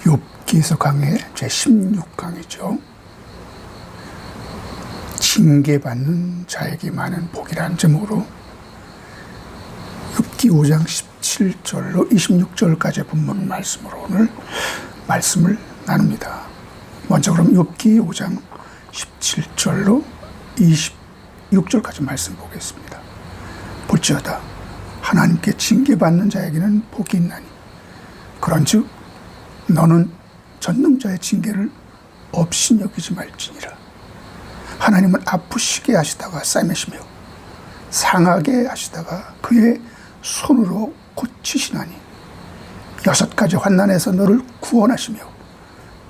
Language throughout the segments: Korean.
욥기서 강의 제16강이죠. 징계받는 자에게 많은 복이라는 제목으로 욥기 5장 17절로 26절까지의 본문 말씀으로 오늘 말씀을 나눕니다. 먼저 그럼 욥기 5장 17절로 26절까지 말씀 보겠습니다. 볼지어다 하나님께 징계받는 자에게는 복이 있나니 그런즉 너는 전능자의 징계를 없이 여기지 말지니라. 하나님은 아프시게 하시다가 싸매시며 상하게 하시다가 그의 손으로 고치시나니 6가지 환난에서 너를 구원하시며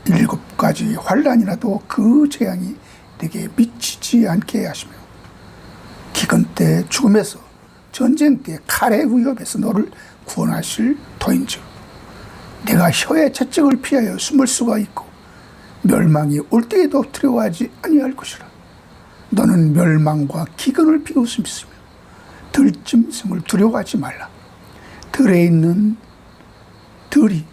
7가지 환난이라도 그 재앙이 네게 미치지 않게 하시며 기근 때 죽음에서 전쟁 때 칼의 위협에서 너를 구원하실 터인즉 내가 혀의 채찍을 피하여 숨을 수가 있고 멸망이 올 때에도 두려워하지 아니할 것이라. 너는 멸망과 기근을 비웃음있으며 들짐승을 두려워하지 말라. 들에 있는 들이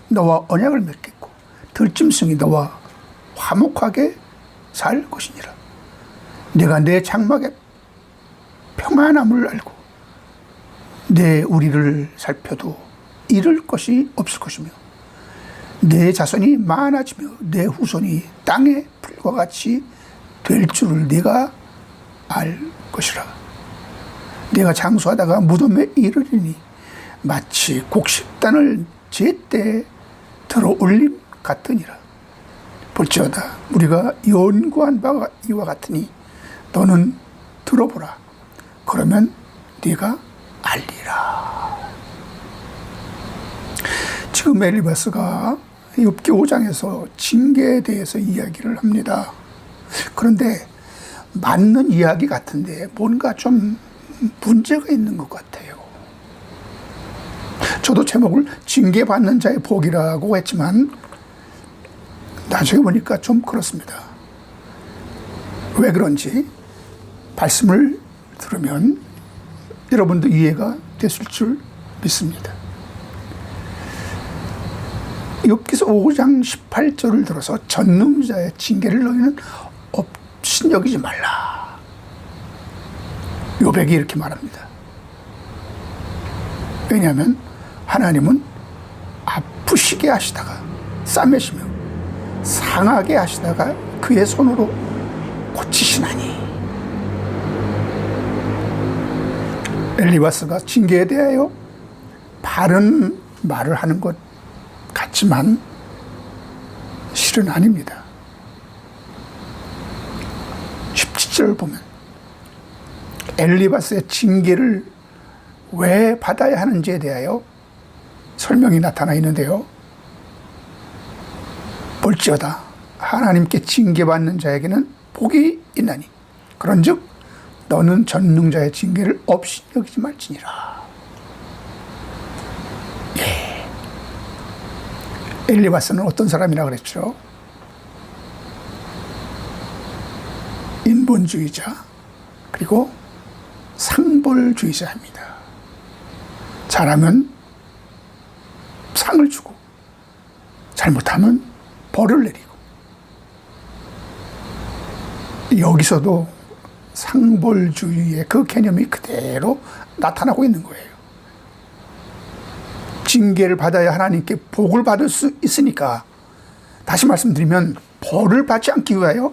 너와 언약을 맺겠고 들짐승이 너와 화목하게 살 것이니라. 내가 내 장막에 평안함을 알고 내 우리를 살펴도 잃을 것이 없을 것이며 내 자손이 많아지며 내 후손이 땅의 풀과 같이 될 줄을 네가 알 것이라. 내가 장수하다가 무덤에 이르리니 마치 곡식단을 제때 들어 올림 같으니라. 볼지어다 우리가 연구한 바가 이와 같으니 너는 들어보라. 그러면 네가 알리라. 지금 엘리바스가 욥기 5장에서 징계에 대해서 이야기를 합니다. 그런데 맞는 이야기 같은데 뭔가 좀 문제가 있는 것 같아요. 저도 제목을 징계받는 자의 복이라고 했지만 나중에 보니까 좀 그렇습니다. 왜 그런지 말씀을 들으면 여러분도 이해가 됐을 줄 믿습니다. 욥기서 5장 18절을 들어서 전능자의 징계를 너희는 없이 여기지 말라. 욥에게 이렇게 말합니다. 왜냐하면 하나님은 아프시게 하시다가 싸매시며 상하게 하시다가 그의 손으로 고치시나니. 엘리바스가 징계에 대하여 바른 말을 하는 것 같지만 실은 아닙니다. 17절을 보면 엘리바스의 징계를 왜 받아야 하는지에 대하여 설명이 나타나 있는데요. 볼지어다 하나님께 징계받는 자에게는 복이 있나니 그런즉 너는 전능자의 징계를 없이 여기지 말지니라. 엘리바스는 어떤 사람이라 그랬죠? 인본주의자 그리고 상벌주의자입니다. 잘하면 상을 주고 잘못하면 벌을 내리고 여기서도 상벌주의의 그 개념이 그대로 나타나고 있는 거예요. 징계를 받아야 하나님께 복을 받을 수 있으니까 다시 말씀드리면 벌을 받지 않기 위하여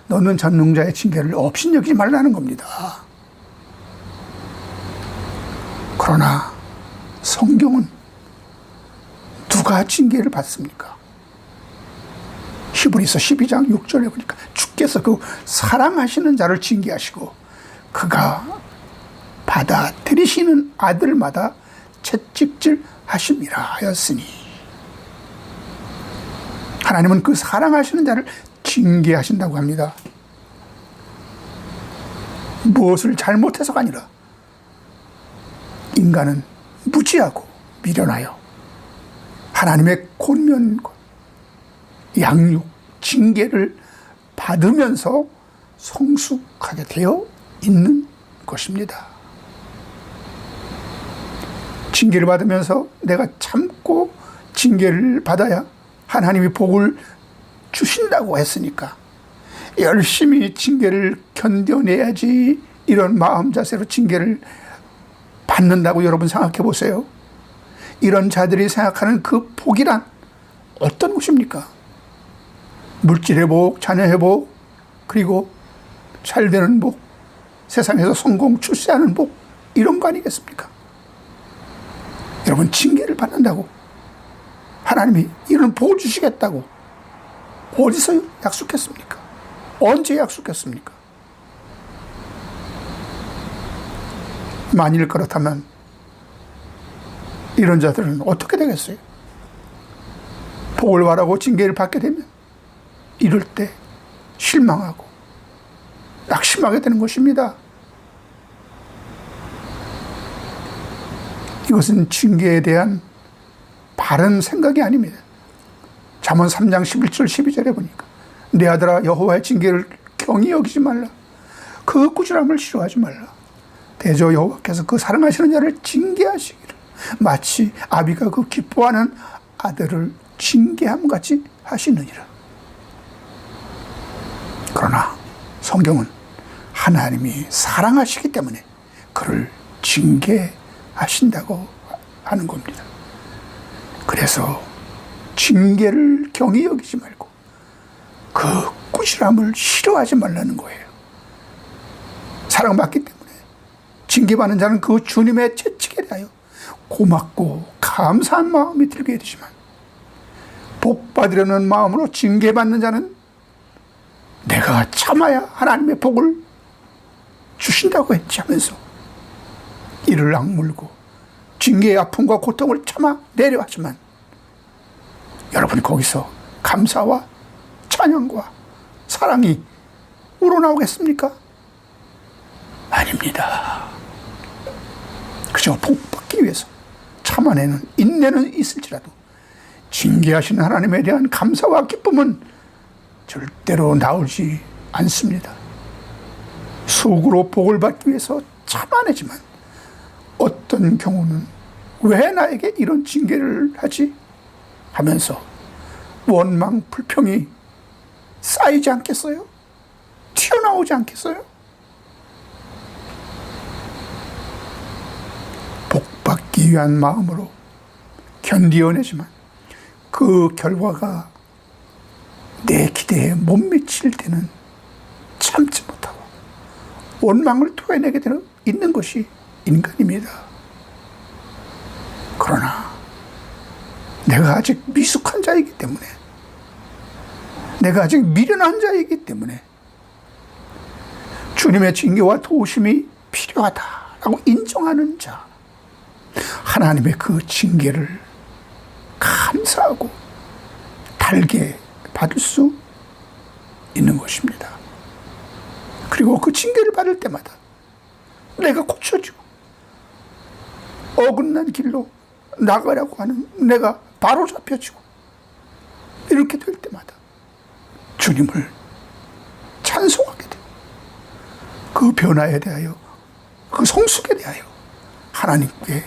너는 전능자의 징계를 없이 여기지 말라는 겁니다. 그러나 성경은 누가 징계를 받습니까? 히브리서 12장 6절에 보니까 주께서 그 사랑하시는 자를 징계하시고 그가 받아들이시는 아들마다 채찍질 하심이라 하였으니. 하나님은 그 사랑하시는 자를 징계하신다고 합니다. 무엇을 잘못해서가 아니라 인간은 무지하고 미련하여 하나님의 권면과 양육, 징계를 받으면서 성숙하게 되어 있는 것입니다. 징계를 받으면서 내가 참고 징계를 받아야 하나님이 복을 주신다고 했으니까 열심히 징계를 견뎌내야지, 이런 마음 자세로 징계를 받는다고 여러분 생각해 보세요. 이런 자들이 생각하는 그 복이란 어떤 것입니까? 물질의 복, 자녀의 복, 그리고 잘 되는 복, 세상에서 성공, 출세하는 복, 이런 거 아니겠습니까? 여러분, 징계를 받는다고 하나님이 이런 복을 주시겠다고 어디서 약속했습니까? 언제 약속했습니까? 만일 그렇다면 이런 자들은 어떻게 되겠어요? 복을 바라고 징계를 받게 되면 이럴 때 실망하고 낙심하게 되는 것입니다. 이것은 징계에 대한 바른 생각이 아닙니다. 잠언 3장 11절 12절에 보니까 내 아들아 여호와의 징계를 경히 여기지 말라. 그 꾸지람을 싫어하지 말라. 대저 여호와께서 그 사랑하시는 자를 징계하시기를 마치 아비가 그 기뻐하는 아들을 징계함 같이 하시느니라. 그러나 성경은 하나님이 사랑하시기 때문에 그를 징계하신다고 하는 겁니다. 그래서 징계를 경히 여기지 말고 그 꾸지람을 싫어하지 말라는 거예요. 사랑받기 때문에 징계받는 자는 그 주님의 채찍에 대하여 고맙고 감사한 마음이 들게 되지만 복 받으려는 마음으로 징계받는 자는 내가 참아야 하나님의 복을 주신다고 했지 하면서 이를 악물고 징계의 아픔과 고통을 참아 내려왔지만 여러분, 거기서 감사와 찬양과 사랑이 우러나오겠습니까? 아닙니다. 그저 복받기 위해서 참아내는 인내는 있을지라도 징계하시는 하나님에 대한 감사와 기쁨은 절대로 나오지 않습니다. 속으로 복을 받기 위해서 참아내지만 어떤 경우는 왜 나에게 이런 징계를 하지? 하면서 원망, 불평이 쌓이지 않겠어요? 튀어나오지 않겠어요? 복받기 위한 마음으로 견디어내지만 그 결과가 내 기대에 못 미칠 때는 참지 못하고 원망을 토해내게 되는 있는 것이 인간입니다. 그러나 내가 아직 미숙한 자이기 때문에, 내가 아직 미련한 자이기 때문에 주님의 징계와 도우심이 필요하다라고 인정하는 자, 하나님의 그 징계를 감사하고 달게 받을 수 있는 것입니다. 그리고 그 징계를 받을 때마다 내가 고쳐지고 어긋난 길로 나가려고 하는 내가 바로 잡혀지고 이렇게 될 때마다 주님을 찬송하게 되고 그 변화에 대하여, 그 성숙에 대하여 하나님께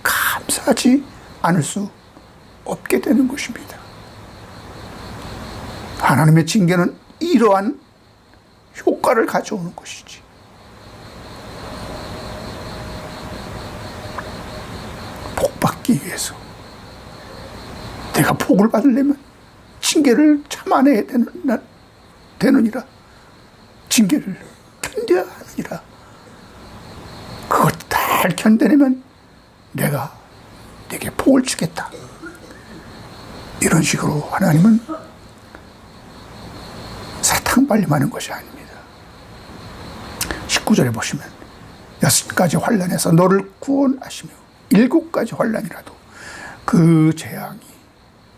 감사하지 않을 수 없게 되는 것입니다. 하나님의 징계는 이러한 효과를 가져오는 것이지. 복받기 위해서 내가 복을 받으려면 징계를 참아내야 되느니라. 징계를 견뎌야 하느니라. 그것 잘 견뎌내면 내가 내게 복을 주겠다. 이런 식으로 하나님은 사탕발림하는 것이 아닙니다. 19절에 보시면 6가지 환난에서 너를 구원하시며 7가지 환난이라도 그 재앙이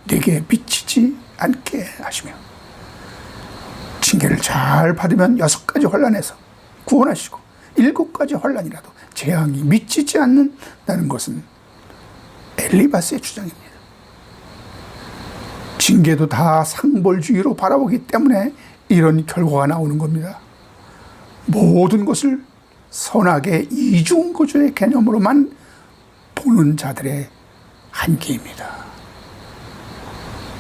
내게 미치지 않게 하시며, 징계를 잘 받으면 6가지 환난에서 구원하시고 7가지 환난이라도 재앙이 미치지 않는다는 것은 엘리바스의 주장입니다. 징계도 다 상벌주의로 바라보기 때문에 이런 결과가 나오는 겁니다. 모든 것을 선악의 이중구조의 개념으로만 보는 자들의 한계입니다.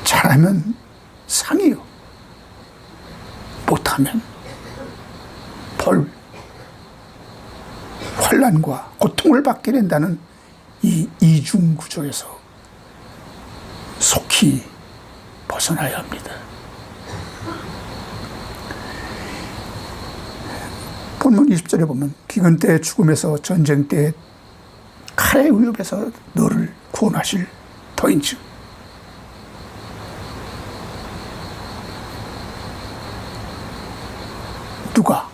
잘하면 상이요, 못하면 벌, 환난과 고통을 받게 된다는 이 이중 구조에서 속히 벗어나야 합니다. 본문 20절에 보면 기근 때의 죽음에서 전쟁 때의 칼의 위협에서 너를 구원하실 터인즉 누가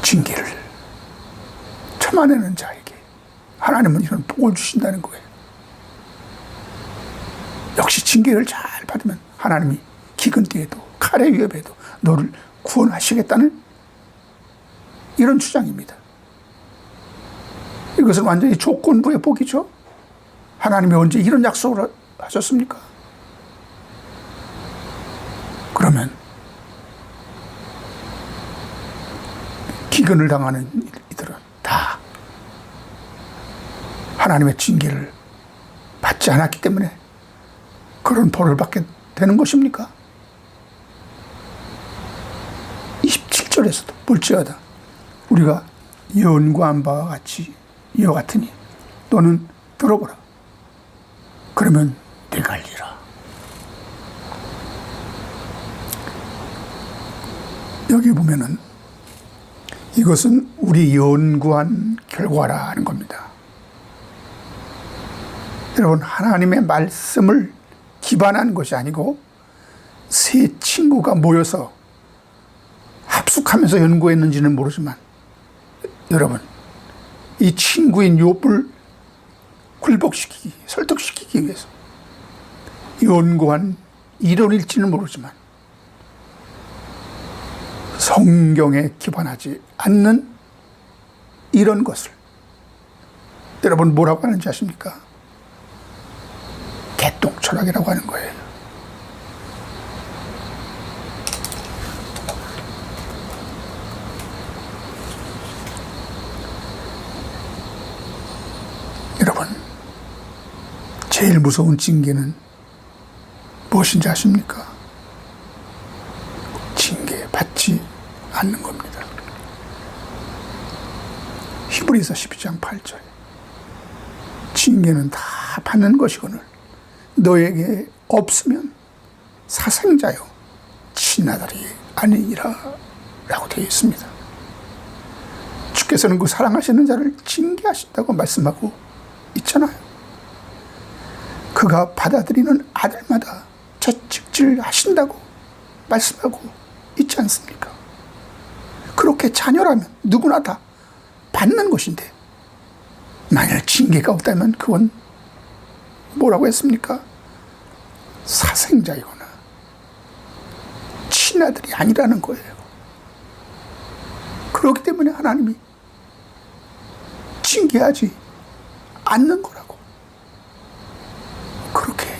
징계를 참아내는 자에게 하나님은 이런 복을 주신다는 거예요. 역시 징계를 잘 받으면 하나님이 기근 때에도 칼의 위협에도 너를 구원하시겠다는 이런 주장입니다. 이것은 완전히 조건부의 복이죠. 하나님이 언제 이런 약속을 하셨습니까? 그러면 기근을 당하는 이들은 다 하나님의 징계를 받지 않았기 때문에 그런 벌을 받게 되는 것입니까? 27절에서도 볼지어다 우리가 연구한 바와 같이 이와 같으니 너는 들어보라. 그러면 내가 알리라. 여기 보면은 이것은 우리 연구한 결과라는 겁니다. 여러분, 하나님의 말씀을 기반한 것이 아니고 세 친구가 모여서 합숙하면서 연구했는지는 모르지만 여러분, 이 친구인 욥을 굴복시키기, 설득시키기 위해서 연구한 이론일지는 모르지만 성경에 기반하지 않는 이런 것을 여러분 뭐라고 하는지 아십니까? 개똥철학이라고 하는 거예요. 여러분, 제일 무서운 징계는 무엇인지 아십니까? 징계 받지 않는 겁니다. 히브리서 12장 8절에 징계는 다 받는 것이거늘 너에게 없으면 사생자요 친아들이 아니니라 라고 되어 있습니다. 주께서는 그 사랑하시는 자를 징계하신다고 말씀하고 있잖아요. 그가 받아들이는 아들마다 채찍질 하신다고 말씀하고 있지 않습니까? 그렇게 자녀라면 누구나 다 받는 것인데 만약 징계가 없다면 그건 뭐라고 했습니까? 사생자이거나 친아들이 아니라는 거예요. 그렇기 때문에 하나님이 징계하지 않는 거라고 그렇게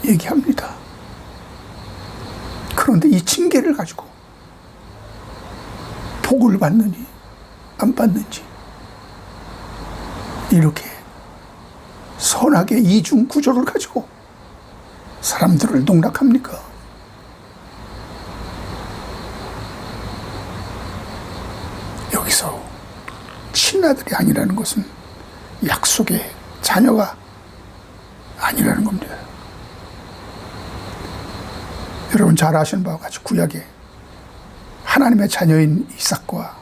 얘기합니다. 그런데 이 징계를 가지고 복을 받느니 안 받는지 이렇게 선악의 이중 구조를 가지고 사람들을 농락합니까? 여기서 친아들이 아니라는 것은 약속의 자녀가 아니라는 겁니다. 여러분 잘 아시는 바와 같이 구약에 하나님의 자녀인 이삭과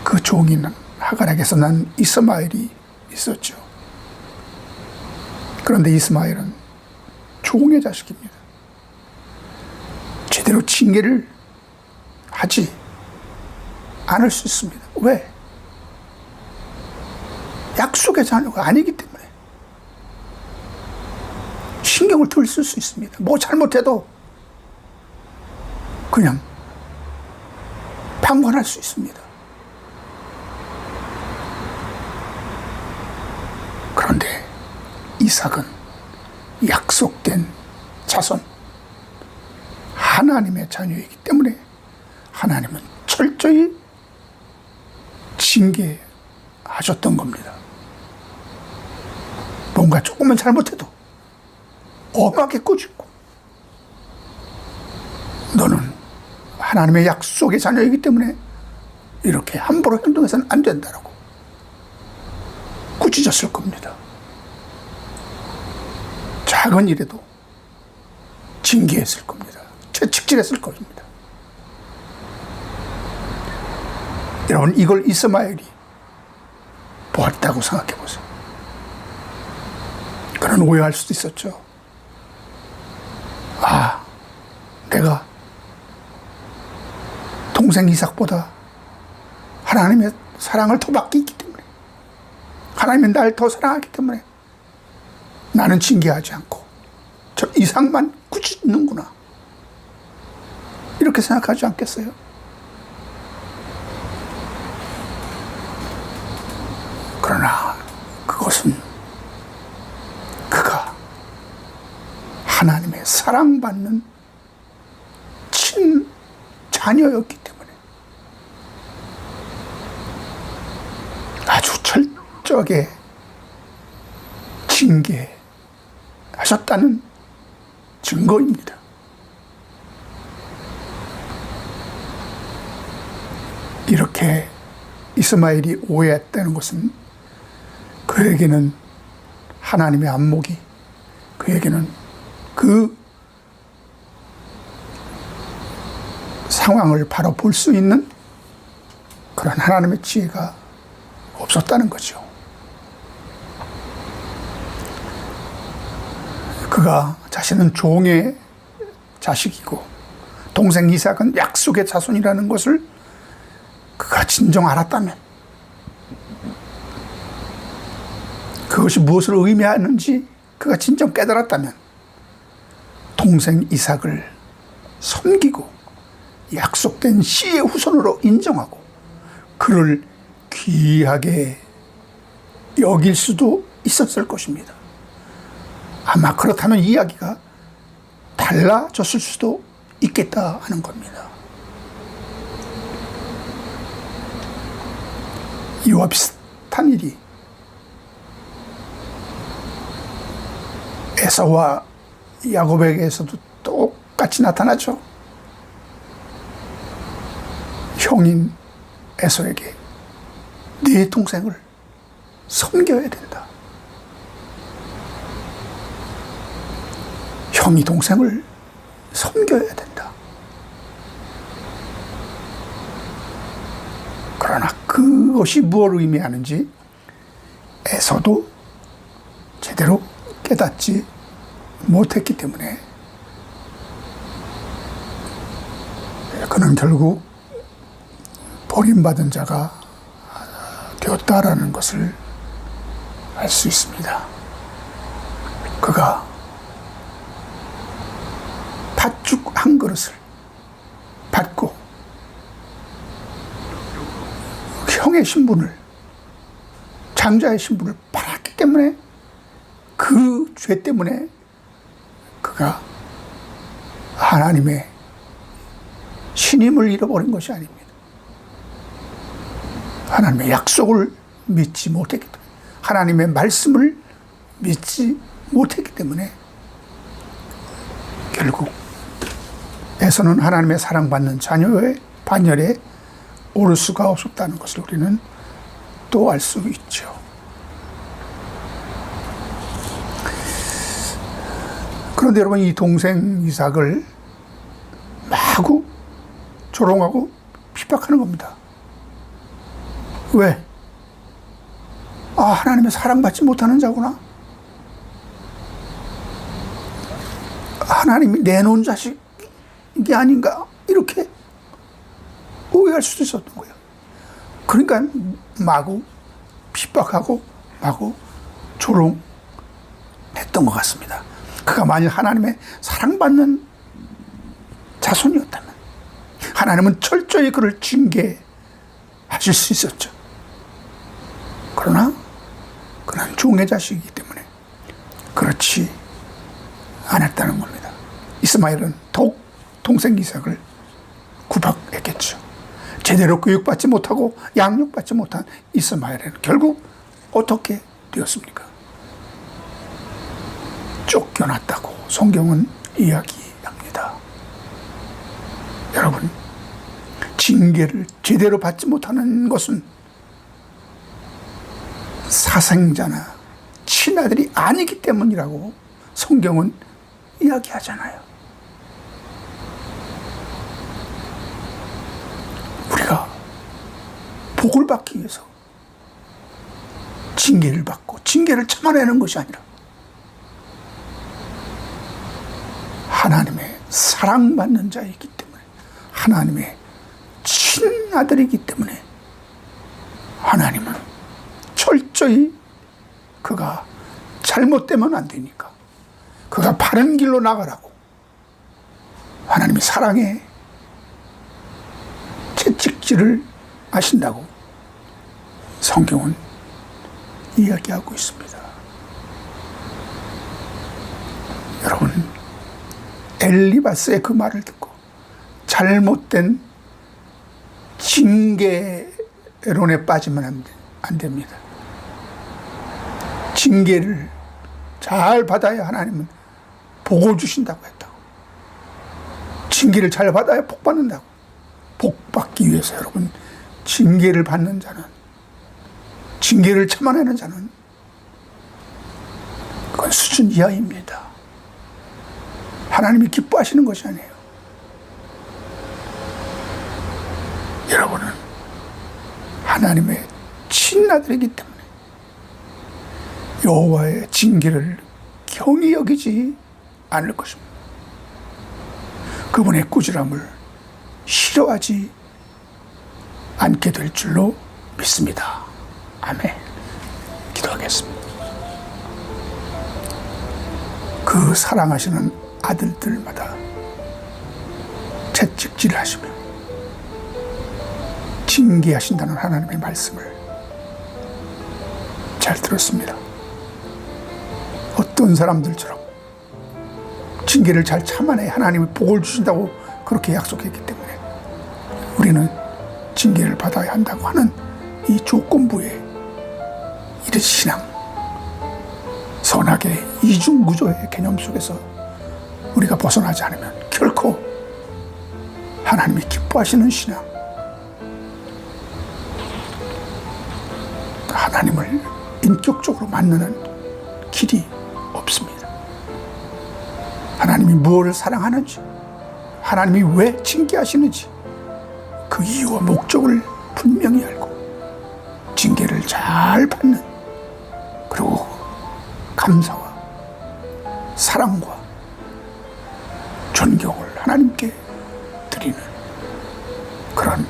그 종인 하갈에게서 난 이스마엘이 있었죠. 그런데 이스마엘은 종의 자식입니다. 제대로 징계를 하지 않을 수 있습니다. 왜? 약속의 자녀가 아니기 때문에 신경을 덜 쓸 수 있습니다. 뭐 잘못해도 그냥 방관할 수 있습니다. 그런데 이삭은 약속된 자손 하나님의 자녀이기 때문에 하나님은 철저히 징계하셨던 겁니다. 뭔가 조금만 잘못해도 엄하게 꾸짖고, 너는 하나님의 약속의 자녀이기 때문에 이렇게 함부로 행동해서는 안 된다라고 꾸짖었을 겁니다. 작은 일에도 징계했을 겁니다. 채찍질했을 겁니다. 여러분, 이걸 이스마엘이 보았다고 생각해 보세요. 그는 오해할 수도 있었죠. 아, 내가 동생 이삭보다 하나님의 사랑을 더 받기 있기 때문에, 하나님이 날 더 사랑하기 때문에 나는 징계하지 않고 저 이삭만 꾸짖는구나, 이렇게 생각하지 않겠어요? 그러나 그것은 그가 하나님의 사랑받는 친 자녀였기 때문에 아주 철저하게 징계하셨다는 증거입니다. 이렇게 이스마엘이 오해했다는 것은 그에게는 하나님의 안목이, 그에게는 그 상황을 바로 볼 수 있는 그런 하나님의 지혜가 없었다는 거죠. 그가 자신은 종의 자식이고 동생 이삭은 약속의 자손이라는 것을 그가 진정 알았다면, 그것이 무엇을 의미하는지 그가 진정 깨달았다면 동생 이삭을 섬기고 약속된 씨의 후손으로 인정하고 그를 귀하게 여길 수도 있었을 것입니다. 아마 그렇다면 이야기가 달라졌을 수도 있겠다 하는 겁니다. 이와 비슷한 일이 에서와 야곱에게서도 똑같이 나타나죠. 형인 에서에게 네 동생을 섬겨야 된다, 형이 동생을 섬겨야 된다. 그러나 그것이 무엇을 의미하는지 에서도 제대로 깨닫지 못했기 때문에 그는 결국 버림받은 자가 되었다라는 것을 알 수 있습니다. 그가 팥죽 한 그릇을 받고 형의 신분을, 장자의 신분을 받았기 때문에, 그 죄 때문에 그가 하나님의 신임을 잃어버린 것이 아닙니다. 하나님의 약속을 믿지 못했기 때문에, 하나님의 말씀을 믿지 못했기 때문에 결국 에서는 하나님의 사랑받는 자녀의 반열에 오를 수가 없었다는 것을 우리는 또 알 수 있죠. 그런데 여러분, 이 동생 이삭을 마구 조롱하고 핍박하는 겁니다. 왜? 아, 하나님의 사랑받지 못하는 자구나, 하나님이 내놓은 자식이 아닌가, 이렇게 오해할 수도 있었던 거예요. 그러니까 마구 핍박하고 마구 조롱했던 것 같습니다. 그가 만일 하나님의 사랑받는 자손이었다면 하나님은 철저히 그를 징계하실 수 있었죠. 그러나 그는 종의 자식이기 때문에 그렇지 않았다는 겁니다. 이스마엘은 더욱 동생 이삭을 구박했겠죠. 제대로 교육받지 못하고 양육받지 못한 이스마엘은 결국 어떻게 되었습니까? 쫓겨났다고 성경은 이야기합니다. 여러분, 징계를 제대로 받지 못하는 것은 사생자나 친아들이 아니기 때문이라고 성경은 이야기하잖아요. 우리가 복을 받기 위해서 징계를 받고 징계를 참아내는 것이 아니라 하나님의 사랑받는 자이기 때문에, 하나님의 친아들이기 때문에 하나님은 철저히 그가 잘못되면 안 되니까 그가 바른 길로 나가라고 하나님이 사랑의 채찍질을 하신다고 성경은 이야기하고 있습니다. 여러분, 엘리바스의 그 말을 듣고 잘못된 징계론에 빠지면 안 됩니다. 징계를 잘 받아야 하나님은 복을 주신다고 했다고. 징계를 잘 받아야 복 받는다고. 복 받기 위해서 여러분, 징계를 받는 자는, 징계를 참아내는 자는 그건 수준 이하입니다. 하나님이 기뻐하시는 것이 아니에요. 여러분은 하나님의 친아들이기 때문에 여호와의 징계를 경히 여기지 않을 것입니다. 그분의 꾸지람을 싫어하지 않게 될 줄로 믿습니다. 아멘. 기도하겠습니다. 그 사랑하시는 아들들마다 채찍질을 하시며 징계하신다는 하나님의 말씀을 잘 들었습니다. 어떤 사람들처럼 징계를 잘 참아내야 하나님이 복을 주신다고 그렇게 약속했기 때문에 우리는 징계를 받아야 한다고 하는 이 조건부의 이런 신앙, 선악의 이중구조의 개념 속에서 우리가 벗어나지 않으면 결코 하나님이 기뻐하시는 신앙, 하나님을 인격적으로 만나는 길이 없습니다. 하나님이 무엇을 사랑하는지, 하나님이 왜 징계하시는지 그 이유와 목적을 분명히 알고 징계를 잘 받는, 그리고 감사와 사랑과 존경을 하나님께 드리는 그런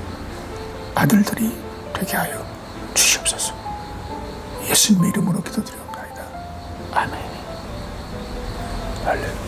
아들들이 되게 하여 주시옵소서. 예수님의 이름으로 기도드리옵나이다. 아멘. 할렐루야.